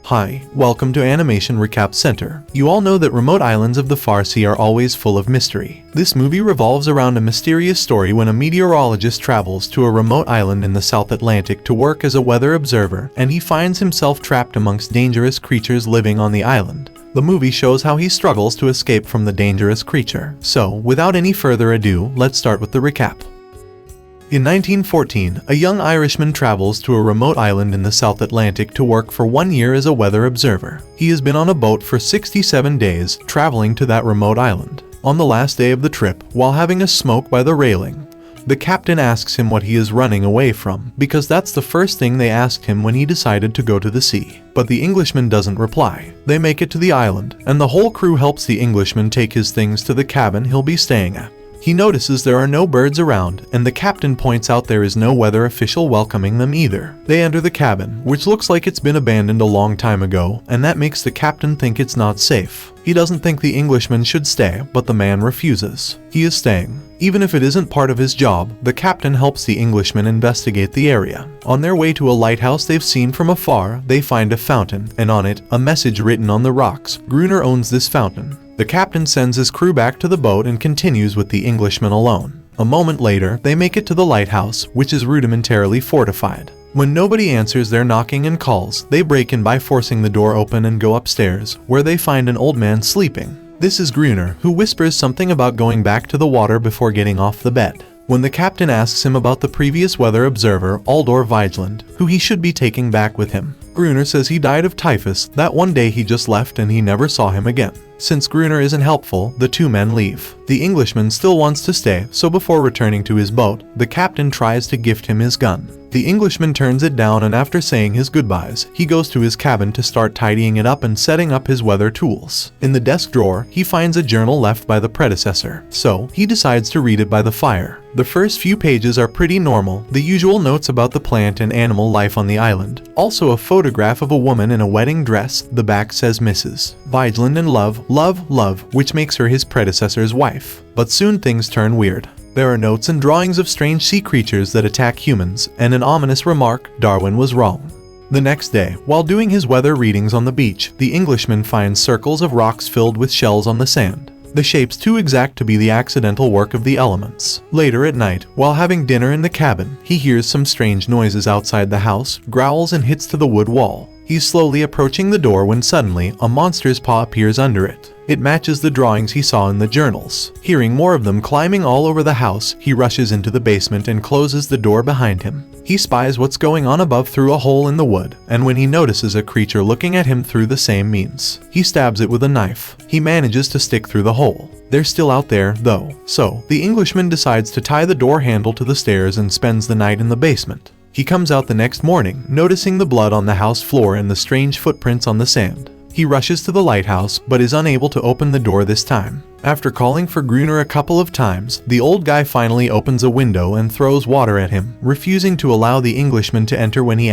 Hi, welcome to Animation Recap Center. You all know that remote islands of the far sea are always full of mystery. This movie revolves around a mysterious story when a meteorologist travels to a remote island in the South Atlantic to work as a weather observer, and he finds himself trapped amongst dangerous creatures living on the island. The movie shows how he struggles to escape from the dangerous creature. So, without any further ado, let's start with the recap. In 1914, a young Irishman travels to a remote island in the South Atlantic to work for 1 year as a weather observer. He has been on a boat for 67 days, traveling to that remote island. On the last day of the trip, while having a smoke by the railing, the captain asks him what he is running away from, because that's the first thing they asked him when he decided to go to the sea. But the Englishman doesn't reply. They make it to the island, and the whole crew helps the Englishman take his things to the cabin he'll be staying at. He notices there are no birds around, and the captain points out there is no weather official welcoming them either. They enter the cabin, which looks like it's been abandoned a long time ago, and that makes the captain think it's not safe. He doesn't think the Englishman should stay, but the man refuses. He is staying. Even if it isn't part of his job, the captain helps the Englishman investigate the area. On their way to a lighthouse they've seen from afar, they find a fountain, and on it, a message written on the rocks. Gruner owns this fountain. The captain sends his crew back to the boat and continues with the Englishman alone. A moment later, they make it to the lighthouse, which is rudimentarily fortified. When nobody answers their knocking and calls, they break in by forcing the door open and go upstairs, where they find an old man sleeping. This is Gruner, who whispers something about going back to the water before getting off the bed. When the captain asks him about the previous weather observer, Aldor Vigeland, who he should be taking back with him, Gruner says he died of typhus that one day he just left and he never saw him again. Since Gruner isn't helpful, the two men leave. The Englishman still wants to stay, so before returning to his boat, the captain tries to gift him his gun. The Englishman turns it down, and after saying his goodbyes, he goes to his cabin to start tidying it up and setting up his weather tools. In the desk drawer, he finds a journal left by the predecessor, so he decides to read it by the fire. The first few pages are pretty normal, the usual notes about the plant and animal life on the island. Also a photograph of a woman in a wedding dress, the back says Mrs. Vigeland in love, which makes her his predecessor's wife. But soon things turn weird. There are notes and drawings of strange sea creatures that attack humans, and an ominous remark, Darwin was wrong. The next day, while doing his weather readings on the beach, the Englishman finds circles of rocks filled with shells on the sand. The shapes too exact to be the accidental work of the elements. Later at night, while having dinner in the cabin, he hears some strange noises outside the house, growls and hits to the wood wall. He's slowly approaching the door when suddenly, a monster's paw appears under it. It matches the drawings he saw in the journals. Hearing more of them climbing all over the house, he rushes into the basement and closes the door behind him. He spies what's going on above through a hole in the wood, and when he notices a creature looking at him through the same means, he stabs it with a knife. He manages to stick through the hole. They're still out there, though, so the Englishman decides to tie the door handle to the stairs and spends the night in the basement. He comes out the next morning, noticing the blood on the house floor and the strange footprints on the sand. He rushes to the lighthouse, but is unable to open the door this time. After calling for Gruner a couple of times, the old guy finally opens a window and throws water at him, refusing to allow the Englishman to enter when he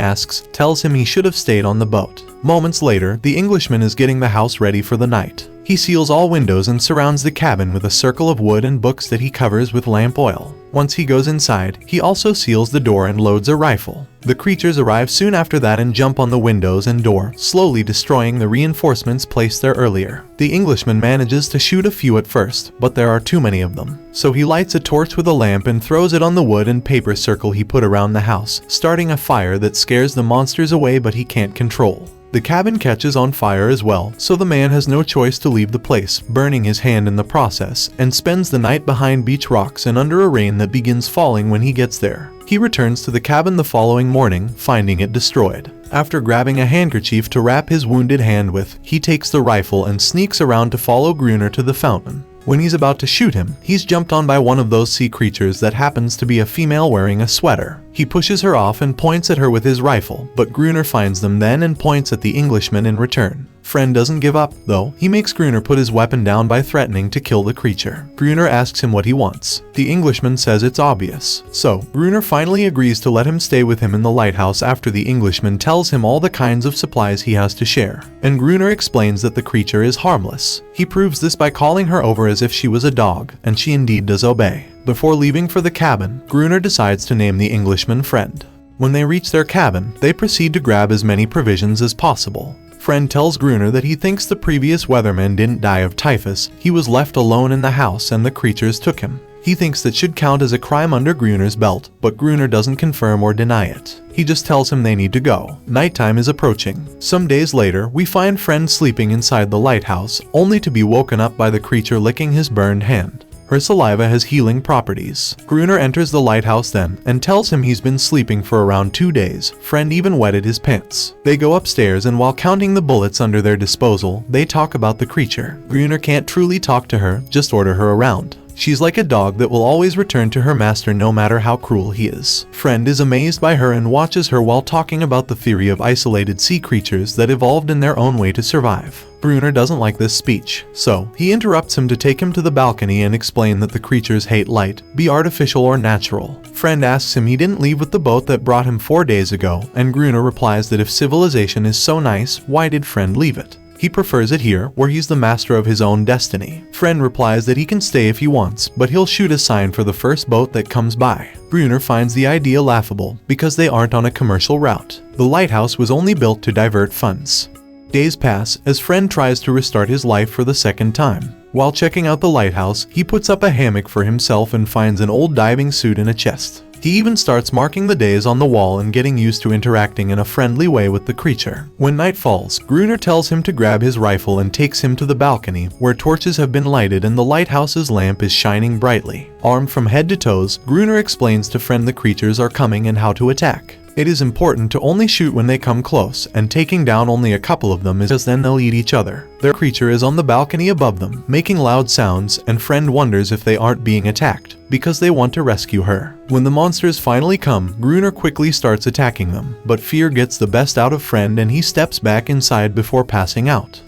tells him he should have stayed on the boat. Moments later, the Englishman is getting the house ready for the night. He seals all windows and surrounds the cabin with a circle of wood and books that he covers with lamp oil. Once he goes inside, he also seals the door and loads a rifle. The creatures arrive soon after that and jump on the windows and door, slowly destroying the reinforcements placed there earlier. The Englishman manages to shoot a few at first, but there are too many of them. So he lights a torch with a lamp and throws it on the wood and paper circle he put around the house, starting a fire that scares the monsters away but he can't control. The cabin catches on fire as well, so the man has no choice to leave the place, burning his hand in the process, and spends the night behind beach rocks and under a rain that begins falling when he gets there. He returns to the cabin the following morning, finding it destroyed. After grabbing a handkerchief to wrap his wounded hand with, he takes the rifle and sneaks around to follow Gruner to the fountain. When he's about to shoot him, he's jumped on by one of those sea creatures that happens to be a female wearing a sweater. He pushes her off and points at her with his rifle, but Gruner finds them then and points at the Englishman in return. Friend doesn't give up, though. He makes Gruner put his weapon down by threatening to kill the creature. Gruner asks him what he wants. The Englishman says it's obvious. So, Gruner finally agrees to let him stay with him in the lighthouse after the Englishman tells him all the kinds of supplies he has to share. And Gruner explains that the creature is harmless. He proves this by calling her over as if she was a dog, and she indeed does obey. Before leaving for the cabin, Gruner decides to name the Englishman Friend. When they reach their cabin, they proceed to grab as many provisions as possible. Friend tells Gruner that he thinks the previous weatherman didn't die of typhus, he was left alone in the house and the creatures took him. He thinks that should count as a crime under Gruner's belt, but Gruner doesn't confirm or deny it. He just tells him they need to go. Nighttime is approaching. Some days later, we find Friend sleeping inside the lighthouse, only to be woken up by the creature licking his burned hand. Her saliva has healing properties. Gruner enters the lighthouse then, and tells him he's been sleeping for around 2 days. Friend even wetted his pants. They go upstairs and while counting the bullets under their disposal, they talk about the creature. Gruner can't truly talk to her, just order her around. She's like a dog that will always return to her master no matter how cruel he is. Friend is amazed by her and watches her while talking about the theory of isolated sea creatures that evolved in their own way to survive. Gruner doesn't like this speech, so he interrupts him to take him to the balcony and explain that the creatures hate light, be artificial or natural. Friend asks him he didn't leave with the boat that brought him 4 days ago, and Gruner replies that if civilization is so nice, why did Friend leave it? He prefers it here, where he's the master of his own destiny. Friend replies that he can stay if he wants, but he'll shoot a sign for the first boat that comes by. Gruner finds the idea laughable, because they aren't on a commercial route. The lighthouse was only built to divert funds. Days pass, as Friend tries to restart his life for the second time. While checking out the lighthouse, he puts up a hammock for himself and finds an old diving suit in a chest. He even starts marking the days on the wall and getting used to interacting in a friendly way with the creature. When night falls, Gruner tells him to grab his rifle and takes him to the balcony, where torches have been lighted and the lighthouse's lamp is shining brightly. Armed from head to toes, Gruner explains to Friend the creatures are coming and how to attack. It is important to only shoot when they come close, and taking down only a couple of them is then they'll eat each other. Their creature is on the balcony above them, making loud sounds, and Friend wonders if they aren't being attacked, because they want to rescue her. When the monsters finally come, Gruner quickly starts attacking them, but fear gets the best out of Friend and he steps back inside before passing out.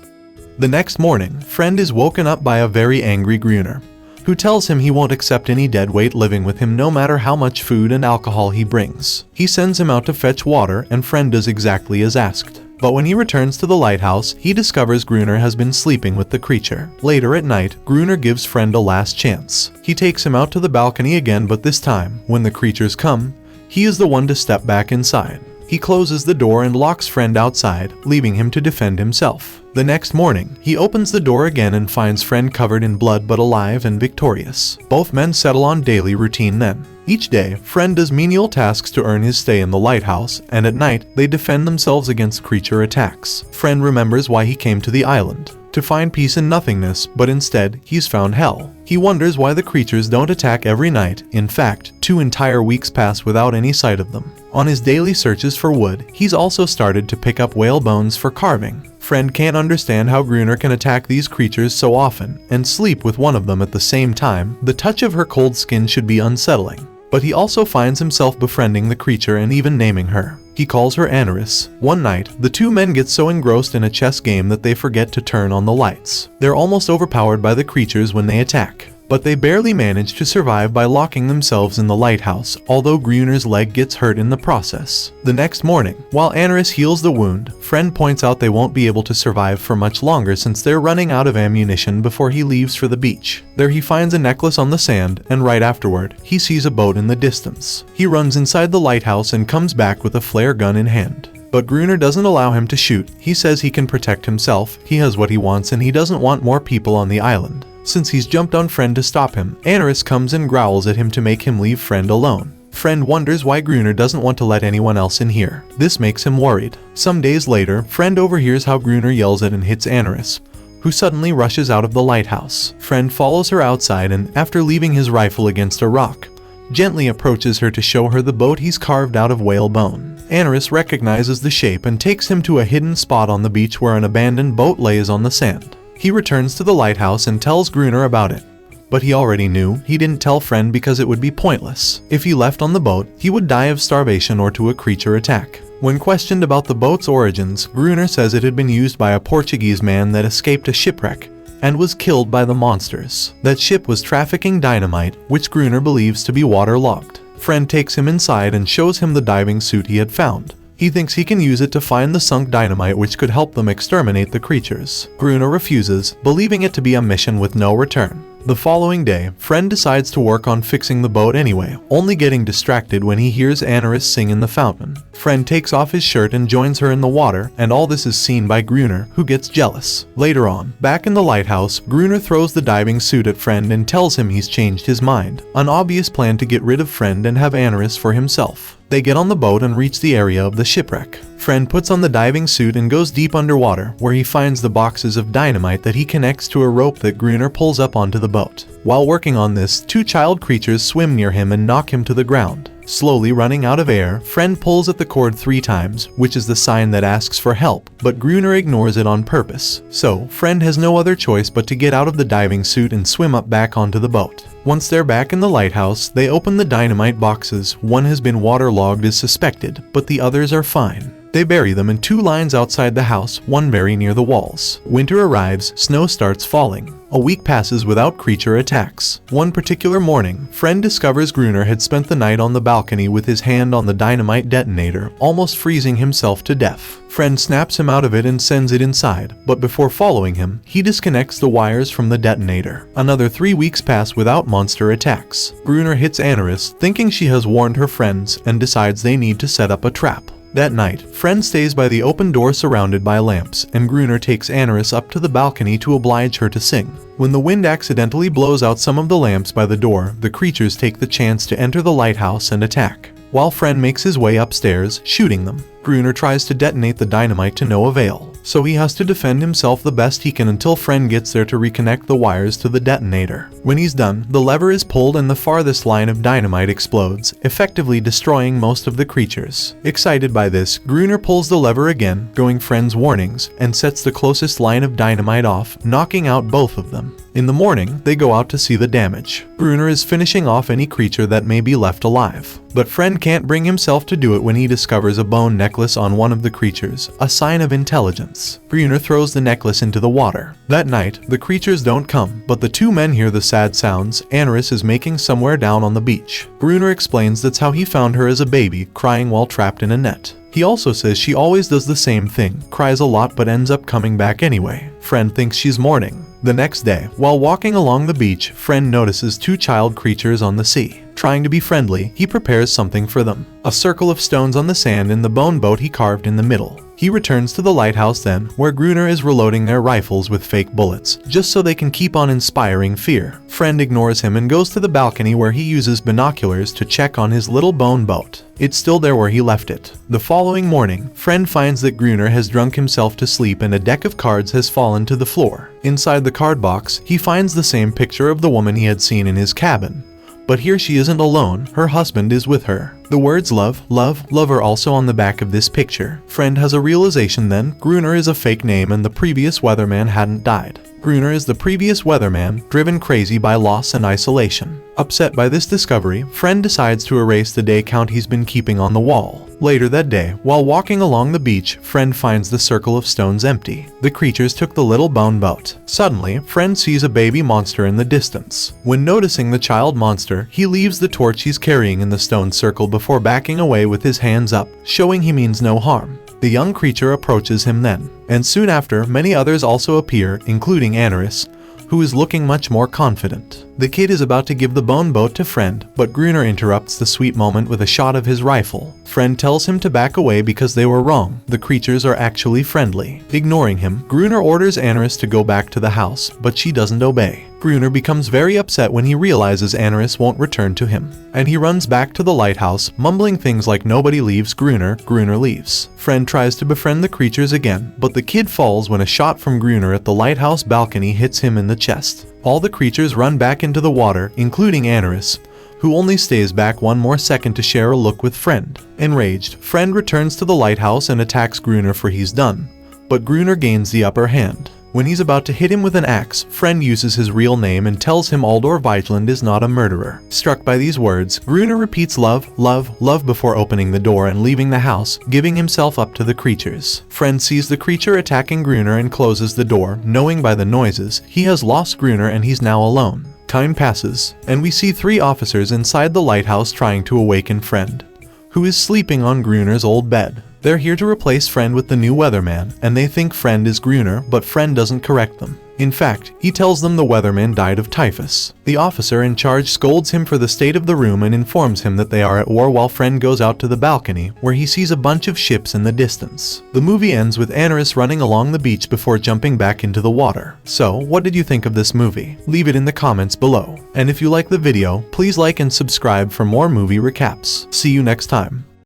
The next morning, Friend is woken up by a very angry Gruner, who tells him he won't accept any deadweight living with him no matter how much food and alcohol he brings. He sends him out to fetch water and Friend does exactly as asked. But when he returns to the lighthouse, he discovers Gruner has been sleeping with the creature. Later at night, Gruner gives Friend a last chance. He takes him out to the balcony again, but this time, when the creatures come, he is the one to step back inside. He closes the door and locks Friend outside, leaving him to defend himself. The next morning, he opens the door again and finds Friend covered in blood but alive and victorious. Both men settle on daily routine then. Each day, Friend does menial tasks to earn his stay in the lighthouse, and at night, they defend themselves against creature attacks. Friend remembers why he came to the island. To find peace in nothingness, but instead, he's found hell. He wonders why the creatures don't attack every night. In fact, 2 entire weeks pass without any sight of them. On his daily searches for wood, he's also started to pick up whale bones for carving. Friend can't understand how Gruner can attack these creatures so often, and sleep with one of them at the same time. The touch of her cold skin should be unsettling. But he also finds himself befriending the creature and even naming her. He calls her Aniris. One night, the 2 men get so engrossed in a chess game that they forget to turn on the lights. They're almost overpowered by the creatures when they attack, but they barely manage to survive by locking themselves in the lighthouse, although Gruner's leg gets hurt in the process. The next morning, while Aniris heals the wound, Friend points out they won't be able to survive for much longer since they're running out of ammunition before he leaves for the beach. There he finds a necklace on the sand, and right afterward, he sees a boat in the distance. He runs inside the lighthouse and comes back with a flare gun in hand. But Gruner doesn't allow him to shoot. He says he can protect himself, he has what he wants, and he doesn't want more people on the island. Since he's jumped on Friend to stop him, Aniris comes and growls at him to make him leave Friend alone. Friend wonders why Gruner doesn't want to let anyone else in here. This makes him worried. Some days later, Friend overhears how Gruner yells at and hits Aniris, who suddenly rushes out of the lighthouse. Friend follows her outside and, after leaving his rifle against a rock, gently approaches her to show her the boat he's carved out of whale bone. Aniris recognizes the shape and takes him to a hidden spot on the beach where an abandoned boat lays on the sand. He returns to the lighthouse and tells Gruner about it. But he already knew. He didn't tell Friend because it would be pointless. If he left on the boat, he would die of starvation or to a creature attack. When questioned about the boat's origins, Gruner says it had been used by a Portuguese man that escaped a shipwreck and was killed by the monsters. That ship was trafficking dynamite, which Gruner believes to be waterlogged. Friend takes him inside and shows him the diving suit he had found. He thinks he can use it to find the sunk dynamite which could help them exterminate the creatures. Gruner refuses, believing it to be a mission with no return. The following day, Friend decides to work on fixing the boat anyway, only getting distracted when he hears Aniris sing in the fountain. Friend takes off his shirt and joins her in the water, and all this is seen by Gruner, who gets jealous. Later on, back in the lighthouse, Gruner throws the diving suit at Friend and tells him he's changed his mind. An obvious plan to get rid of Friend and have Aniris for himself. They get on the boat and reach the area of the shipwreck. Friend puts on the diving suit and goes deep underwater, where he finds the boxes of dynamite that he connects to a rope that Gruner pulls up onto the boat. While working on this, two child creatures swim near him and knock him to the ground. Slowly running out of air, Friend pulls at the cord 3 times, which is the sign that asks for help, but Gruner ignores it on purpose. So, Friend has no other choice but to get out of the diving suit and swim up back onto the boat. Once they're back in the lighthouse, they open the dynamite boxes. One has been waterlogged as suspected, but the others are fine. They bury them in 2 lines outside the house, one very near the walls. Winter arrives, snow starts falling. A week passes without creature attacks. One particular morning, Friend discovers Gruner had spent the night on the balcony with his hand on the dynamite detonator, almost freezing himself to death. Friend snaps him out of it and sends it inside, but before following him, he disconnects the wires from the detonator. Another 3 weeks pass without monster attacks. Gruner hits Aniris, thinking she has warned her friends, and decides they need to set up a trap. That night, Friend stays by the open door surrounded by lamps, and Gruner takes Aniris up to the balcony to oblige her to sing. When the wind accidentally blows out some of the lamps by the door, the creatures take the chance to enter the lighthouse and attack. While Friend makes his way upstairs, shooting them, Gruner tries to detonate the dynamite to no avail, so he has to defend himself the best he can until Friend gets there to reconnect the wires to the detonator. When he's done, the lever is pulled and the farthest line of dynamite explodes, effectively destroying most of the creatures. Excited by this, Gruner pulls the lever again, going Friend's warnings, and sets the closest line of dynamite off, knocking out both of them. In the morning, they go out to see the damage. Gruner is finishing off any creature that may be left alive. But Friend can't bring himself to do it when he discovers a bone necklace on one of the creatures, a sign of intelligence. Gruner throws the necklace into the water. That night, the creatures don't come, but the 2 men hear the sad sounds Aniris is making somewhere down on the beach. Gruner explains that's how he found her as a baby, crying while trapped in a net. He also says she always does the same thing, cries a lot but ends up coming back anyway. Friend thinks she's mourning. The next day, while walking along the beach, Friend notices 2 child creatures on the sea. Trying to be friendly, he prepares something for them. A circle of stones on the sand in the bone boat he carved in the middle. He returns to the lighthouse then, where Gruner is reloading their rifles with fake bullets, just so they can keep on inspiring fear. Friend ignores him and goes to the balcony where he uses binoculars to check on his little bone boat. It's still there where he left it. The following morning, Friend finds that Gruner has drunk himself to sleep and a deck of cards has fallen to the floor. Inside the card box, he finds the same picture of the woman he had seen in his cabin. But here she isn't alone, her husband is with her. The words love, love, love are also on the back of this picture. Friend has a realization then, Gruner is a fake name and the previous weatherman hadn't died. Gruner is the previous weatherman, driven crazy by loss and isolation. Upset by this discovery, Friend decides to erase the day count he's been keeping on the wall. Later that day, while walking along the beach, Friend finds the circle of stones empty. The creatures took the little bone boat. Suddenly, Friend sees a baby monster in the distance. When noticing the child monster, he leaves the torch he's carrying in the stone circle before backing away with his hands up, showing he means no harm. The young creature approaches him then, and soon after, many others also appear, including Aniris, who is looking much more confident. The kid is about to give the bone boat to Friend, but Gruner interrupts the sweet moment with a shot of his rifle. Friend tells him to back away because they were wrong. The creatures are actually friendly. Ignoring him, Gruner orders Aniris to go back to the house, but she doesn't obey. Gruner becomes very upset when he realizes Aniris won't return to him, and he runs back to the lighthouse, mumbling things like nobody leaves Gruner, Gruner leaves. Friend tries to befriend the creatures again, but the kid falls when a shot from Gruner at the lighthouse balcony hits him in the chest. All the creatures run back into the water, including Aniris, who only stays back one more second to share a look with Friend. Enraged, Friend returns to the lighthouse and attacks Gruner for he's done, but Gruner gains the upper hand. When he's about to hit him with an axe, Friend uses his real name and tells him Aldor Vigeland is not a murderer. Struck by these words, Gruner repeats love, love, love before opening the door and leaving the house, giving himself up to the creatures. Friend sees the creature attacking Gruner and closes the door, knowing by the noises he has lost Gruner and he's now alone. Time passes, and we see 3 officers inside the lighthouse trying to awaken Friend, who is sleeping on Gruner's old bed. They're here to replace Friend with the new weatherman, and they think Friend is Gruner, but Friend doesn't correct them. In fact, he tells them the weatherman died of typhus. The officer in charge scolds him for the state of the room and informs him that they are at war while Friend goes out to the balcony, where he sees a bunch of ships in the distance. The movie ends with Aniris running along the beach before jumping back into the water. So, what did you think of this movie? Leave it in the comments below. And if you like the video, please like and subscribe for more movie recaps. See you next time.